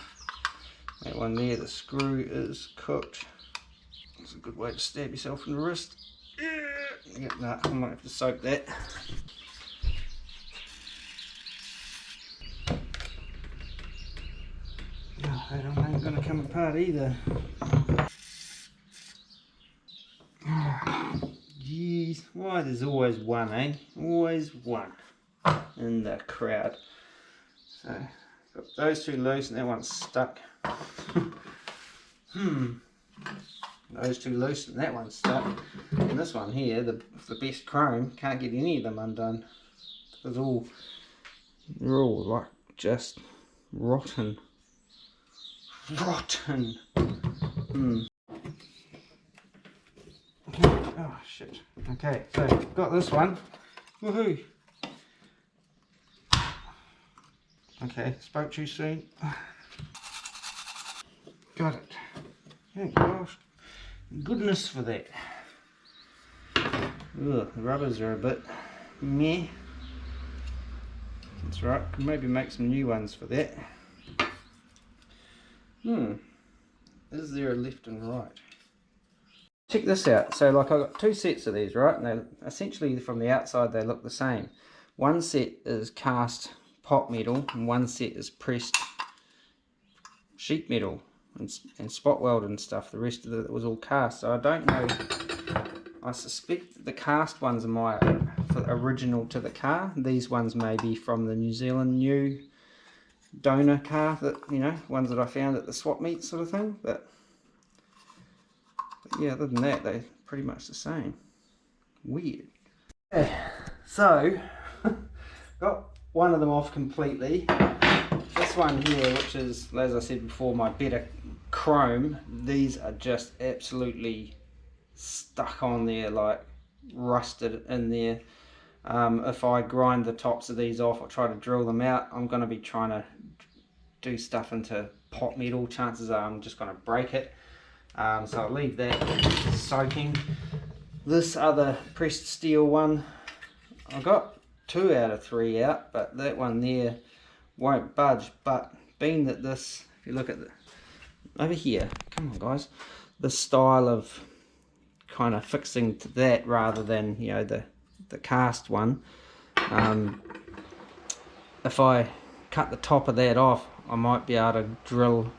A: That one there, the screw is cooked. It's a good way to stab yourself in the wrist. Yeah, no, I might have to soak that. No, that one ain't going to come apart either. Jeez, why there's always one, eh? Always one in the crowd. So, got those two loose and that one's stuck. Those two loose and that one's stuck. And this one here, the best chrome, can't get any of them undone. They're all like just rotten. Rotten. Oh shit. Okay, so got this one. Woohoo. Okay, spoke too soon. Got it. Thank gosh. Goodness for that. Ugh, the rubbers are a bit meh. That's right, could maybe make some new ones for that. Is there a left and right? Check this out. So like I've got two sets of these, right? And they essentially from the outside they look the same. One set is cast pot metal and one set is pressed sheet metal and spot welded and stuff. The rest of it was all cast. So I don't know. I suspect the cast ones are original to the car. These ones may be from the New Zealand new donor car, that, you know, ones that I found at the swap meet sort of thing. But yeah, other than that, they're pretty much the same. Weird. Okay, so got one of them off completely. This one here, which is, as I said before, my better chrome, these are just absolutely stuck on there, like rusted in there. If I grind the tops of these off or try to drill them out, I'm going to be trying to do stuff into pot metal. Chances are I'm just going to break it. So I'll leave that soaking. This other pressed steel one, I got 2 out of 3 out, but that one there won't budge. But being that this, if you look at over here, come on guys, the style of kind of fixing to that rather than, you know, the cast one, if I cut the top of that off, I might be able to drill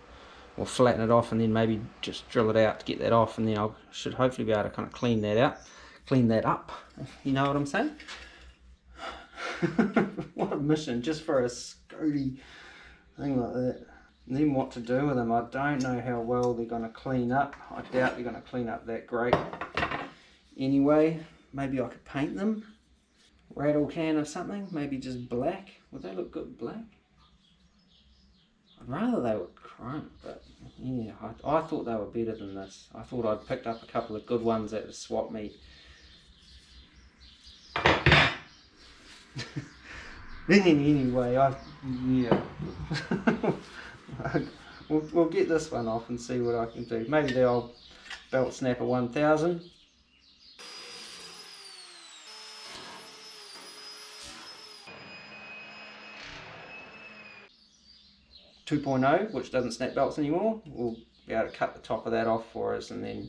A: or flatten it off and then maybe just drill it out to get that off, and then I should hopefully be able to kind of clean that up, if you know what I'm saying. What a mission just for a Scody thing like that. And then what to do with them, I don't know how well they're going to clean up. I doubt they're going to clean up that great anyway. Maybe I could paint them, rattle can or something, maybe just black. Would they look good black? I'd rather they were chrome, but yeah, I thought they were better than this. I thought I'd picked up a couple of good ones at the swap meet. Anyway, yeah. we'll get this one off and see what I can do. Maybe the old belt snapper 1000. 2.0, which doesn't snap belts anymore. We'll be able to cut the top of that off for us, and then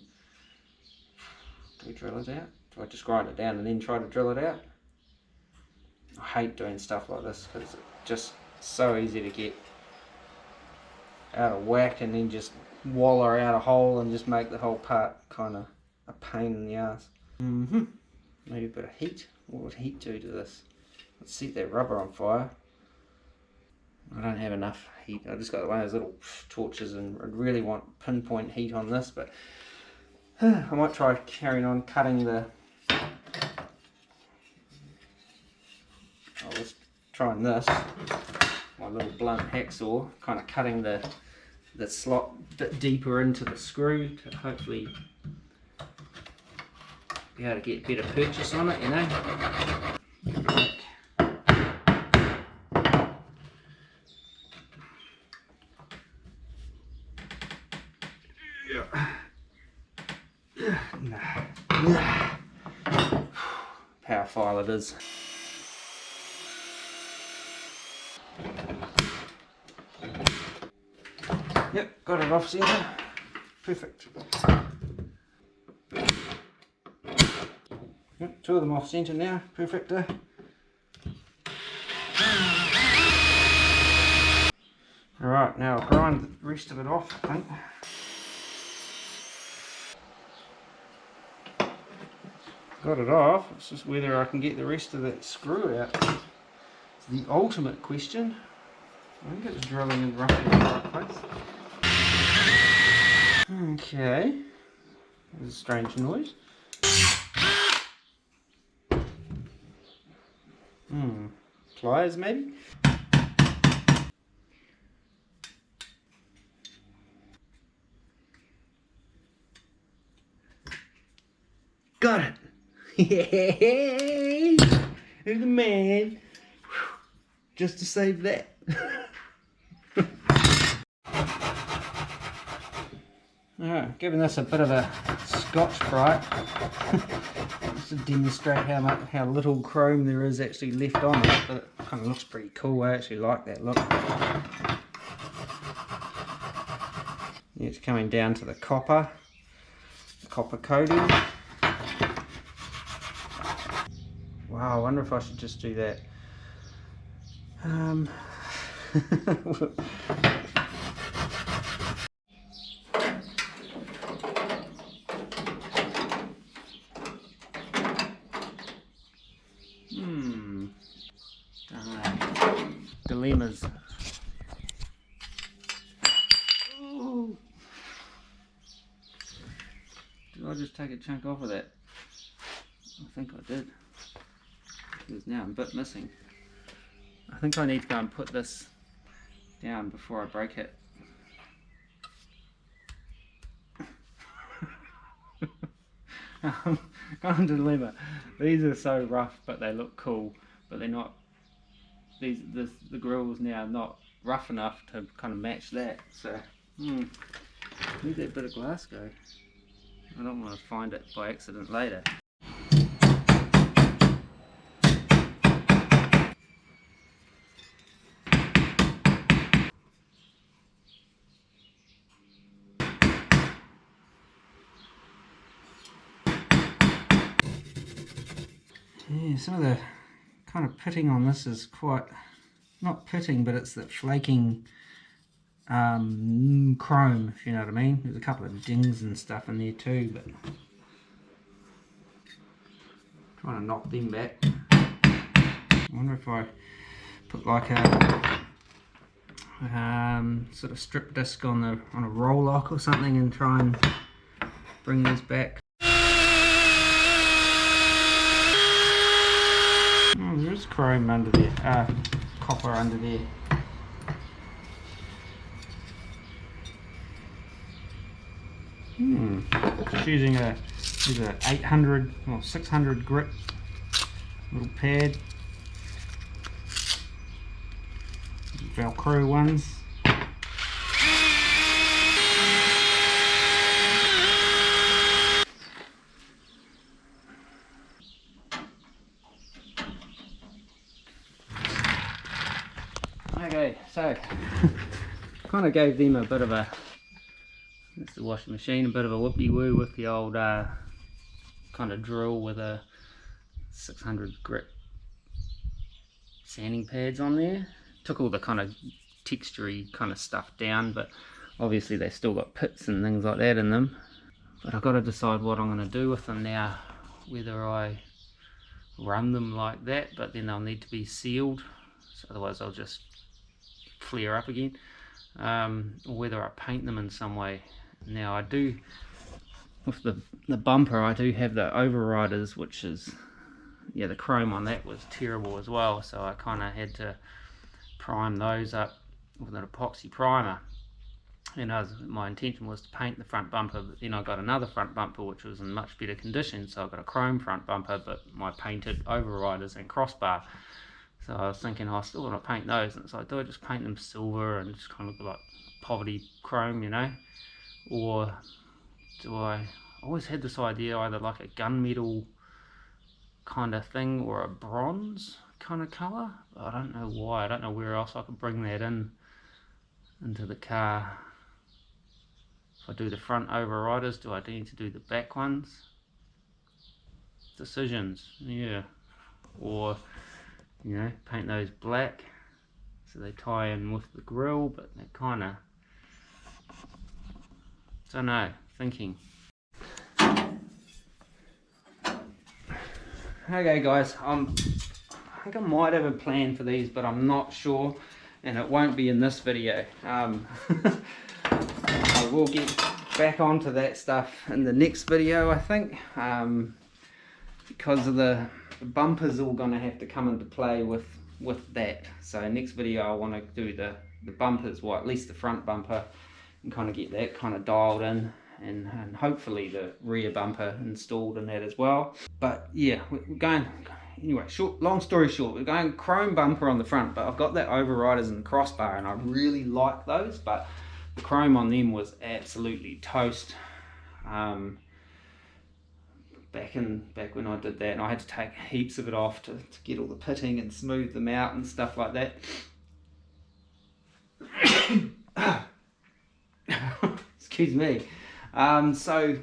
A: do we drill it out? Do I just grind it down and then try to drill it out? I hate doing stuff like this because it's just so easy to get out of whack and then just waller out a hole and just make the whole part kind of a pain in the ass. Maybe a bit of heat. What would heat do to this? Let's set that rubber on fire. I don't have enough heat. I just got one of those little torches and I really want pinpoint heat on this, but I might try carrying on cutting the... I was trying this, my little blunt hacksaw, kind of cutting the slot a bit deeper into the screw to hopefully be able to get better purchase on it, you know. Power file it is. Yep, got it off centre. Perfect. Yep, 2 of them off centre now. Perfect. Alright, now I'll grind the rest of it off, I think. Got it off, it's just whether I can get the rest of that screw out. It's the ultimate question. I think it's drilling in roughly the right place. Okay, there's a strange noise. Pliers maybe? Got it! Yay! Who's the man? Just to save that. Alright, giving this a bit of a Scotch-Brite just to demonstrate how little chrome there is actually left on it, but it kind of looks pretty cool. I actually like that look. Yeah, it's coming down to the copper coating. Wow, I wonder if I should just do that. Dilemmas. Ooh. Did I just take a chunk off of that? I think I did. There's now a bit missing. I think I need to go and put this down before I break it. Kind of dilemma. These are so rough, but they look cool. But they're not. The grill's now not rough enough to kind of match that. So, where'd that bit of glass go? I don't want to find it by accident later. Yeah, some of the kind of pitting on this is quite, not pitting, but it's that flaking chrome, if you know what I mean. There's a couple of dings and stuff in there too, but trying to knock them back. I wonder if I put like a sort of strip disc on a roll lock or something and try and bring these back. Oh, there is chrome under there, copper under there. Just using a 800 or 600 grit little pad, Velcro ones. Okay, so kind of gave them a bit of a, that's the washing machine, a bit of a whoopie-woo with the old kind of drill with a 600 grit sanding pads on there. Took all the kind of textury kind of stuff down, but obviously they still got pits and things like that in them. But I've got to decide what I'm going to do with them now, whether I run them like that, but then they'll need to be sealed, so otherwise they'll just flare up again, or whether I paint them in some way. Now I do, with the bumper, I do have the overriders, which is, yeah, the chrome on that was terrible as well, so I kind of had to prime those up with an epoxy primer. And my intention was to paint the front bumper, but then I got another front bumper which was in much better condition, so I got a chrome front bumper but my painted overriders and crossbar. So I was thinking, I still want to paint those, and it's like, do I just paint them silver and just kind of look like poverty chrome, you know? Or do I always had this idea, either like a gunmetal kind of thing or a bronze kind of colour. I don't know why, I don't know where else I could bring that into the car. If I do the front overriders, do I need to do the back ones? Decisions, yeah. Or, you know, paint those black so they tie in with the grill, but they kind of, don't know, thinking. Okay guys, I think I might have a plan for these, but I'm not sure, and it won't be in this video. I will get back onto that stuff in the next video, I think, because of the bumper's all going to have to come into play with that. So next video I want to do the bumpers, well at least the front bumper, and kind of get that kind of dialed in, and hopefully the rear bumper installed in that as well. But yeah, we're going, anyway, long story short, we're going chrome bumper on the front, but I've got that overriders and crossbar and I really like those, but the chrome on them was absolutely toast. Back when I did that, and I had to take heaps of it off to get all the pitting and smooth them out and stuff like that. Excuse me. So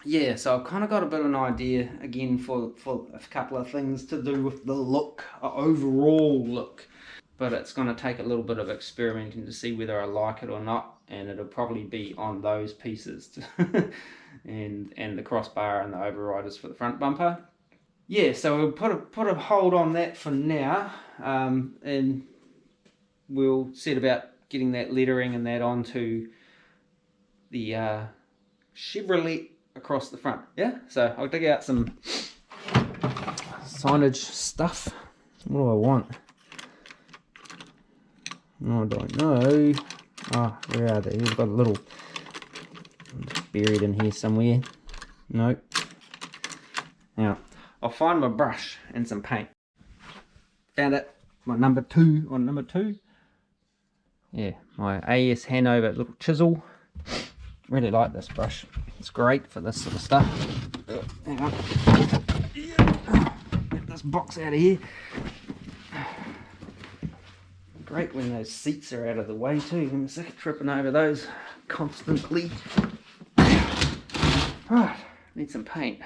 A: yeah, so I've kind of got a bit of an idea again for a couple of things to do with the look, overall look, but it's going to take a little bit of experimenting to see whether I like it or not, and it'll probably be on those pieces and the crossbar and the overriders for the front bumper. Yeah, so we'll put a hold on that for now, and we'll set about getting that lettering and that onto the Chevrolet across the front. Yeah, so I'll dig out some signage stuff. What do I want? No, I don't know. Oh, where are they? We've got a little buried in here somewhere. Nope. Now, I'll find my brush and some paint. Found it. My number 2 on number 2. Yeah, my AS Hanover little chisel. Really like this brush. It's great for this sort of stuff. Hang on. Get this box out of here. Great when those seats are out of the way too. I'm sick of tripping over those constantly. Right, need some paint.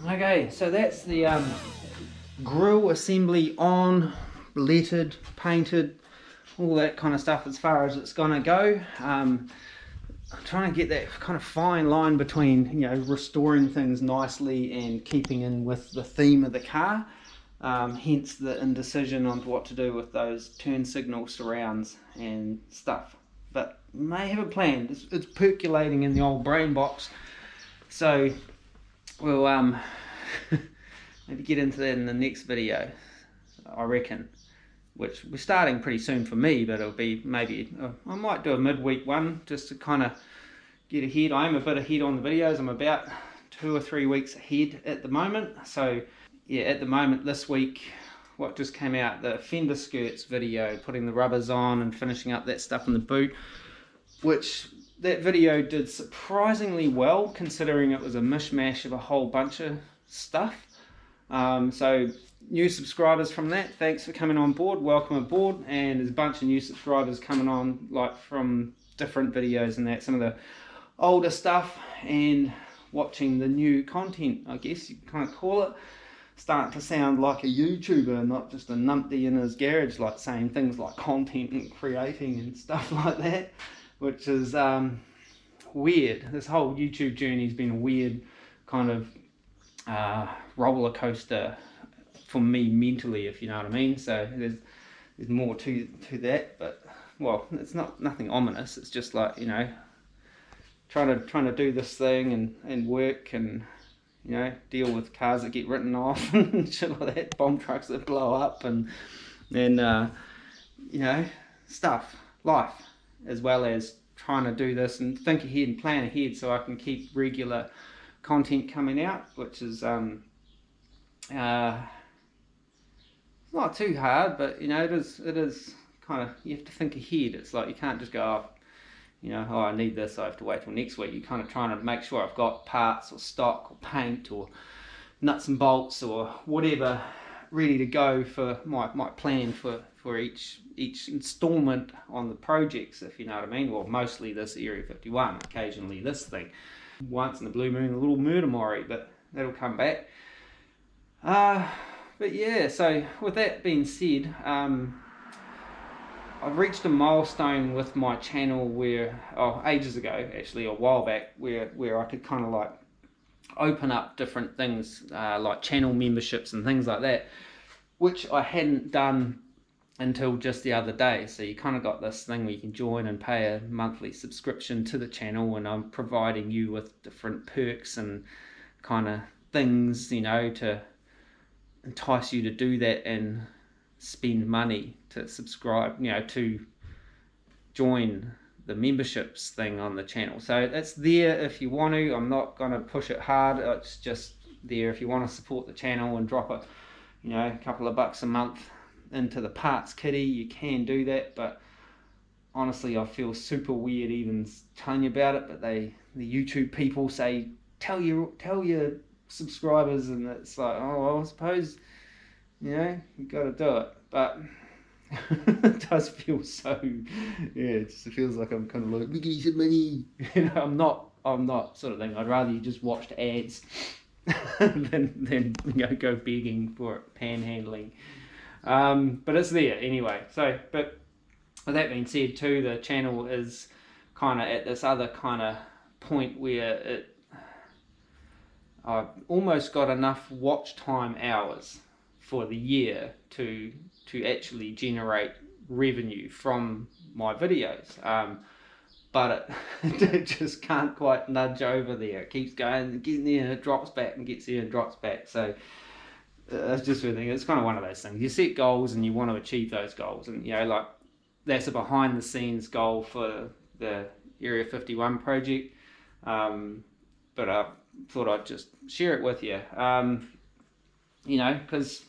A: Okay, so that's the grille assembly on, lettered, painted, all that kind of stuff as far as it's gonna go. I'm trying to get that kind of fine line between, you know, restoring things nicely and keeping in with the theme of the car. Hence the indecision on what to do with those turn signal surrounds and stuff. But may have a plan. It's percolating in the old brain box. So we'll maybe get into that in the next video, I reckon. Which we're starting pretty soon for me, but it'll be maybe, I might do a midweek one just to kind of get ahead. I am a bit ahead on the videos. I'm about 2 or 3 weeks ahead at the moment. So yeah, at the moment this week, what just came out, the fender skirts video, putting the rubbers on and finishing up that stuff in the boot, which that video did surprisingly well considering it was a mishmash of a whole bunch of stuff. So new subscribers from that, thanks for coming on board, welcome aboard. And there's a bunch of new subscribers coming on, like from different videos and that, some of the older stuff, and watching the new content, I guess you kind of call it. Starting to sound like a YouTuber, not just a numpty in his garage, like saying things like content and creating and stuff like that, which is weird. This whole YouTube journey has been a weird kind of roller coaster for me mentally, if you know what I mean. So there's more to that, but well, it's nothing ominous. It's just like, you know, trying to do this thing and work and, you know, deal with cars that get written off and shit like that, bomb trucks that blow up, and you know, stuff, life, as well as trying to do this and think ahead and plan ahead so I can keep regular content coming out, which is not too hard, but you know, it is kind of, you have to think ahead. It's like you can't just go off, you know, oh, I need this, I have to wait till next week. You're kind of trying to make sure I've got parts or stock or paint or nuts and bolts or whatever ready to go for my plan for each installment on the projects, if you know what I mean. Well, mostly this Area 51, occasionally this thing. Once in a blue moon, a little murder mori, but that'll come back. But yeah, so with that being said, I've reached a milestone with my channel where, ages ago, actually a while back, where I could kind of like open up different things, like channel memberships and things like that, which I hadn't done until just the other day. So you kind of got this thing where you can join and pay a monthly subscription to the channel, and I'm providing you with different perks and kind of things, you know, to entice you to do that and spend money to subscribe, you know, to join the memberships thing on the channel. So it's there if you want to. I'm not going to push it hard. It's just there if you want to support the channel and drop a couple of bucks a month into the parts kitty. You can do that, but honestly I feel super weird even telling you about it. But the YouTube people say tell your subscribers, and it's like, oh well, I suppose, you know, you got to do it. But it does feel so, yeah, it just feels like I'm kind of like, we give you some money. You know, I'm not sort of thing. I'd rather you just watched ads than you know, go begging for it, panhandling. But it's there anyway. So, but with that being said too, the channel is kind of at this other kind of point where I've almost got enough watch time hours for the year to actually generate revenue from my videos, but it just can't quite nudge over there. It keeps going, getting there, and it drops back, and gets there and drops back. So it's just really, it's kind of one of those things. You set goals and you want to achieve those goals, and you know, like that's a behind the scenes goal for the Area 51 project, but I thought I'd just share it with you, you know, because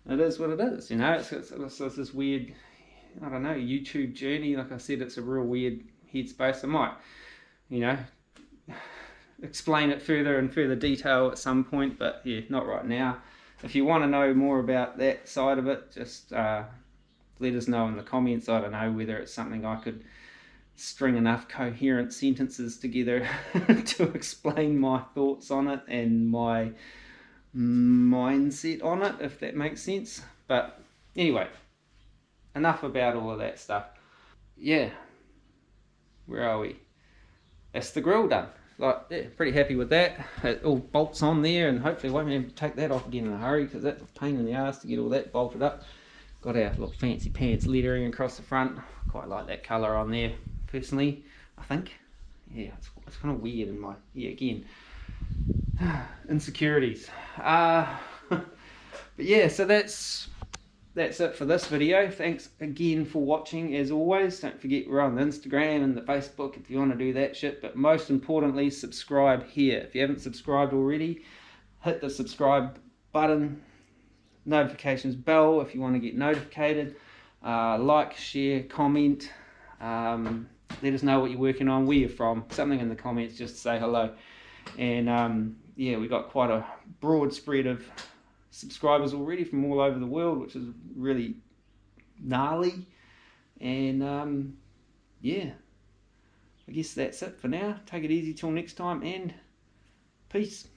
A: it is what it is, you know. It's this weird, I don't know, YouTube journey. Like I said, it's a real weird headspace. I might, you know, explain it further in further detail at some point, but yeah, not right now. If you want to know more about that side of it, just let us know in the comments. I don't know whether it's something I could string enough coherent sentences together to explain my thoughts on it and my mindset on it, if that makes sense. But anyway, enough about all of that stuff. Yeah, where are we? That's the grill done. Like, yeah, pretty happy with that. It all bolts on there, and hopefully won't be able to take that off again in a hurry, because that's a pain in the ass to get all that bolted up. Got our little fancy pants lettering across the front. Quite like that colour on there, personally, I think. Yeah, it's kind of weird in my, yeah, again, insecurities. But yeah, so that's it for this video. Thanks again for watching, as always. Don't forget we're on the Instagram and the Facebook if you want to do that shit, but most importantly, subscribe here. If you haven't subscribed already, hit the subscribe button, notifications bell if you want to get notified. Like, share, comment, let us know what you're working on, where you're from, something in the comments just to say hello. And yeah, we got quite a broad spread of subscribers already from all over the world, which is really gnarly. And yeah, I guess that's it for now. Take it easy till next time, and peace.